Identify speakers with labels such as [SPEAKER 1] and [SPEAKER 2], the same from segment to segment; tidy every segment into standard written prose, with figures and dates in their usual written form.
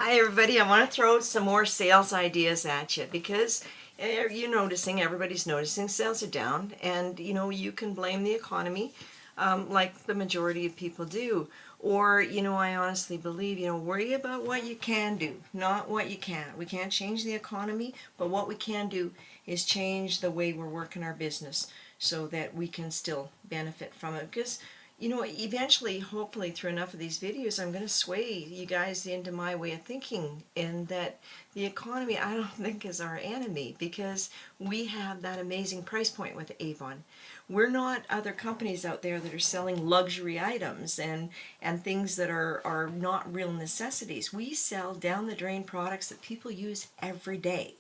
[SPEAKER 1] Hi everybody, I want to throw some more sales ideas at you because everybody's noticing sales are down, and you can blame the economy like the majority of people do. Or, I honestly believe, worry about what you can do, not what you can't. We can't change the economy, but what we can do is change the way we're working our business so that we can still benefit from it. Because eventually, hopefully, through enough of these videos, I'm going to sway you guys into my way of thinking, and that the economy, I don't think, is our enemy, because we have that amazing price point with Avon. We're not other companies out there that are selling luxury items and things that are not real necessities. We sell down the drain products that people use every day,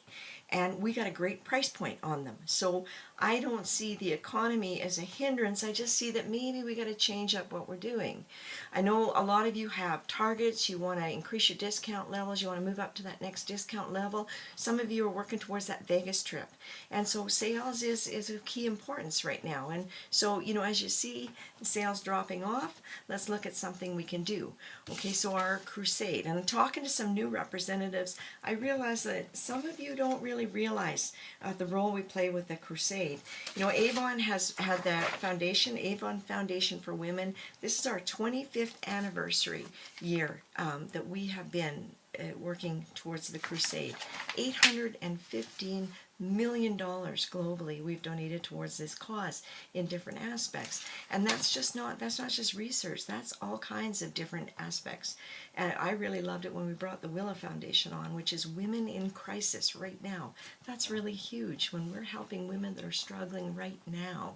[SPEAKER 1] and we got a great price point on them. So I don't see the economy as a hindrance. I just see that maybe we got to change up what we're doing. I know a lot of you have targets. You want to increase your discount levels. You want to move up to that next discount level. Some of you are working towards that Vegas trip. And so sales is of key importance right now. And so, as you see the sales dropping off, let's look at something we can do. Okay, so our crusade. And talking to some new representatives, I realize that some of you don't really realize the role we play with the crusade. Avon has had that foundation, Avon Foundation for Women. This is our 25th anniversary year that we have been working towards the crusade. $815 million globally we've donated towards this cause in different aspects, and that's not just research. That's all kinds of different aspects. And I really loved it when we brought the Willa Foundation on, which is Women in Crisis right now. That's really huge when we're helping women that are struggling right now,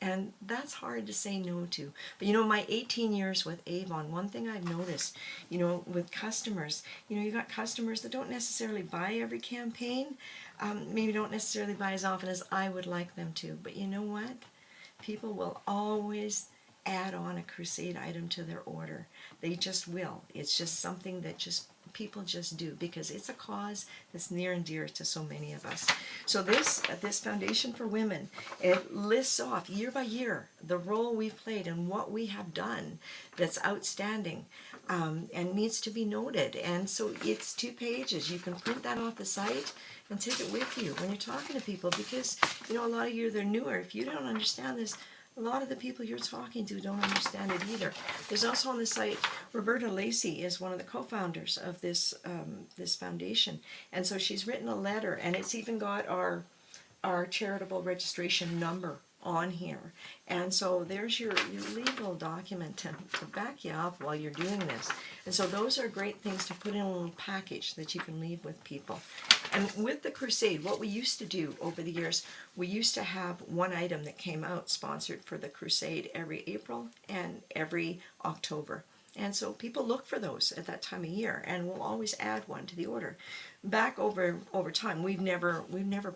[SPEAKER 1] and that's hard to say no to. But my 18 years with Avon, one thing I've noticed, with customers, you got customers that don't necessarily buy every campaign, maybe don't necessarily buy as often as I would like them to, but you know what? People will always add on a crusade item to their order. They just will. It's just something that people just do, because it's a cause that's near and dear to so many of us. So this Foundation for Women, it lists off year by year the role we've played and what we have done that's outstanding, and needs to be noted. And so it's 2 pages. You can print that off the site and take it with you when you're talking to people, because a lot of you, they're newer. If you don't understand this, a lot of the people you're talking to don't understand it either. There's also on the site, Roberta Lacey is one of the co-founders of this foundation, and so she's written a letter, and it's even got our charitable registration number on here. And so there's your legal document to back you up while you're doing this. And so those are great things to put in a little package that you can leave with people. And with the crusade, what we used to do over the years, we used to have one item that came out sponsored for the crusade every April and every October. And so people look for those at that time of year, and we'll always add one to the order. Back over time, we've never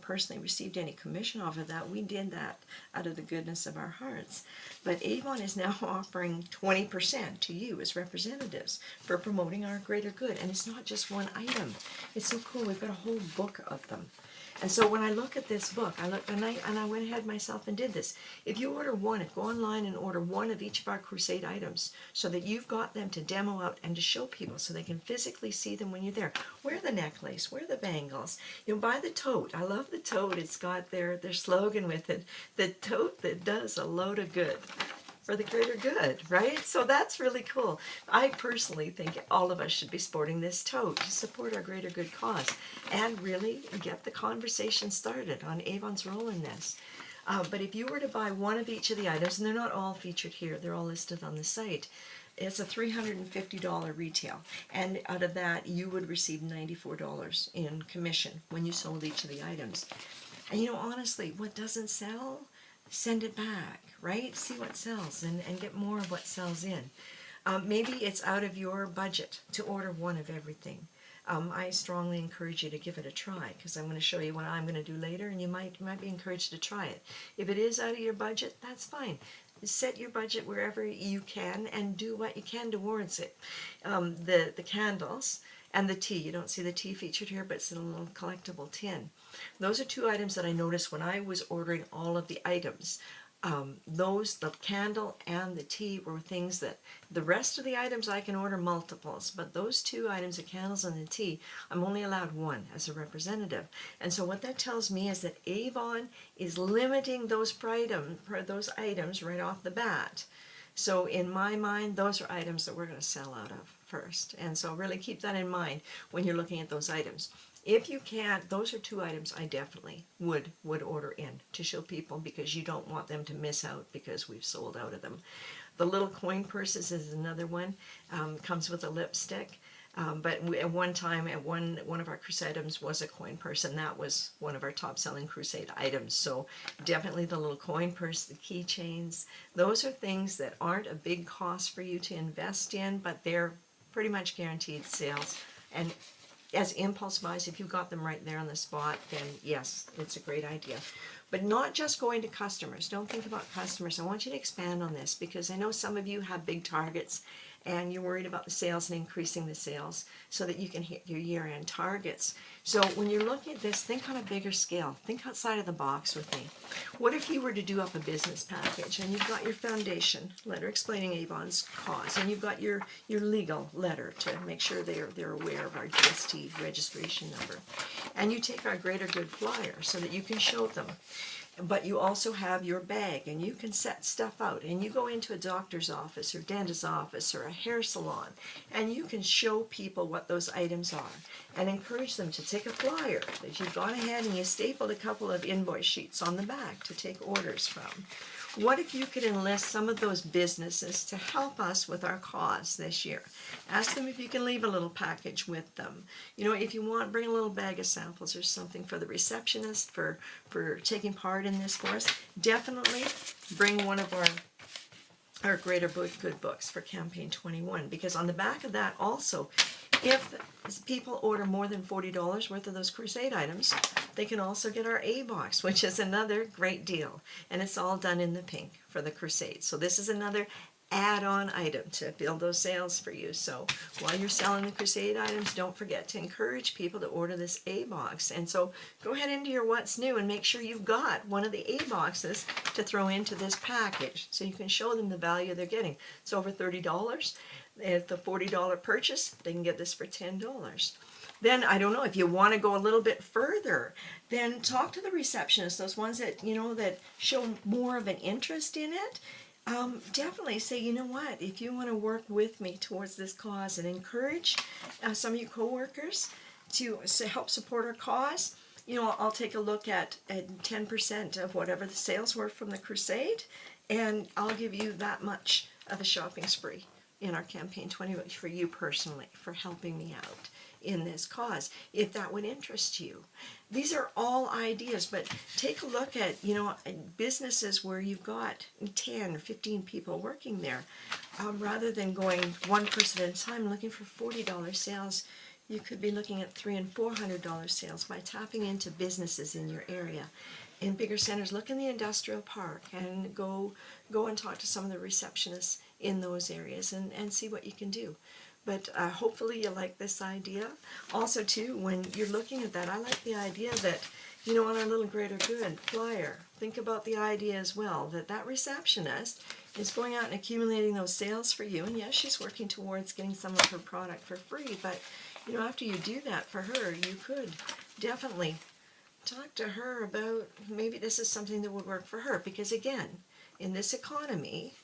[SPEAKER 1] personally received any commission off of that. We did that out of the goodness of our hearts. But Avon is now offering 20% to you as representatives for promoting our greater good. And it's not just one item. It's so cool. We've got a whole book of them. And so when I look at this book, I went ahead myself and did this. If you order one, go online and order one of each of our crusade items, so that you've got them to demo out and to show people so they can physically see them when you're there. Wear the necklace, wear the bangles, buy the tote. I love the tote. It's got their slogan with it, the tote that does a load of good for the greater good, right? So that's really cool. I personally think all of us should be sporting this tote to support our greater good cause and really get the conversation started on Avon's role in this. But if you were to buy one of each of the items, and they're not all featured here, they're all listed on the site, it's a $350 retail, and out of that you would receive $94 in commission when you sold each of the items. And honestly, what doesn't sell, send it back, right? See what sells and get more of what sells in. Maybe it's out of your budget to order one of everything. I strongly encourage you to give it a try, because I'm going to show you what I'm going to do later, and you might be encouraged to try it. If it is out of your budget, that's fine. Set your budget wherever you can and do what you can towards it. The candles and the tea. You don't see the tea featured here, but it's in a little collectible tin. Those are 2 items that I noticed when I was ordering all of the items. the candle and the tea were things that the rest of the items I can order multiples, but those two items, the candles and the tea, I'm only allowed one as a representative. And so what that tells me is that Avon is limiting those items right off the bat. So in my mind, those are items that we're going to sell out of first. And so really keep that in mind when you're looking at those items. If you can't, those are two items I definitely would order in to show people, because you don't want them to miss out because we've sold out of them. The little coin purses is another one. Comes with a lipstick. But at one time, one of our crusade items was a coin purse, and that was one of our top-selling crusade items. So definitely the little coin purse, the keychains, those are things that aren't a big cost for you to invest in, but they're pretty much guaranteed sales. And as impulse buys, if you've got them right there on the spot, then yes, it's a great idea. But not just going to customers. Don't think about customers. I want you to expand on this, because I know some of you have big targets and you're worried about the sales and increasing the sales so that you can hit your year-end targets. So when you're looking at this, think on a bigger scale. Think outside of the box with me. What if you were to do up a business package and you've got your foundation letter explaining Avon's cause, and you've got your legal letter to make sure they're aware of our GST registration number, and you take our Greater Good flyer so that you can show them. But you also have your bag, and you can set stuff out, and you go into a doctor's office or dentist's office or a hair salon, and you can show people what those items are and encourage them to take a flyer that you've gone ahead and you stapled a couple of invoice sheets on the back to take orders from. What if you could enlist some of those businesses to help us with our cause this year? Ask them if you can leave a little package with them. You know, if you want, bring a little bag of samples or something for the receptionist for taking part in this for us. Definitely bring one of our Greater Good books for Campaign 21, because on the back of that also, if people order more than $40 worth of those crusade items, they can also get our A box, which is another great deal. And it's all done in the pink for the crusade. So this is another add-on item to build those sales for you. So while you're selling the crusade items, don't forget to encourage people to order this A box. And so go ahead into your What's New and make sure you've got one of the A boxes to throw into this package so you can show them the value they're getting. It's over $30. At the $40 purchase, they can get this for $10. Then, I don't know, if you want to go a little bit further, then talk to the receptionist, those ones that, you know, that show more of an interest in it. Definitely say, you know what, if you want to work with me towards this cause, and encourage some of your coworkers to help support our cause, you know, I'll take a look at 10% of whatever the sales were from the crusade, and I'll give you that much of a shopping spree in our Campaign 20 for you personally, for helping me out in this cause, if that would interest you. These are all ideas, but take a look at, you know, businesses where you've got 10 or 15 people working there. Rather than going one person at a time looking for $40 sales, you could be looking at $300 and $400 sales by tapping into businesses in your area. In bigger centers, look in the industrial park and go and talk to some of the receptionists in those areas and see what you can do. But hopefully you like this idea. Also too, when you're looking at that, I like the idea that, you know, on our little Greater Good flyer, think about the idea as well, that receptionist is going out and accumulating those sales for you. And yes, she's working towards getting some of her product for free, but you know, after you do that for her, you could definitely talk to her about maybe this is something that would work for her. Because again, in this economy,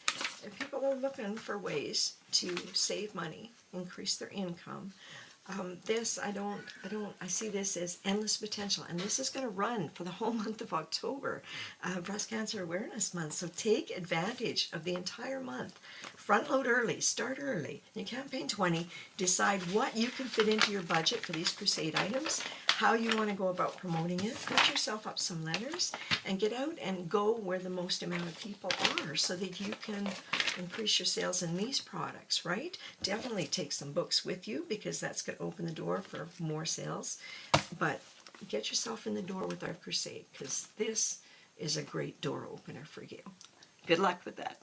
[SPEAKER 1] people are looking for ways to save money, increase their income. I see this as endless potential, and this is going to run for the whole month of October, Breast Cancer Awareness Month. So take advantage of the entire month. Front load early, start early. In Campaign 20, decide what you can fit into your budget for these crusade items, how you want to go about promoting it, put yourself up some letters, and get out and go where the most amount of people are so that you can increase your sales in these products, right? Definitely take some books with you, because that's going to open the door for more sales. But get yourself in the door with our crusade, because this is a great door opener for you. Good luck with that.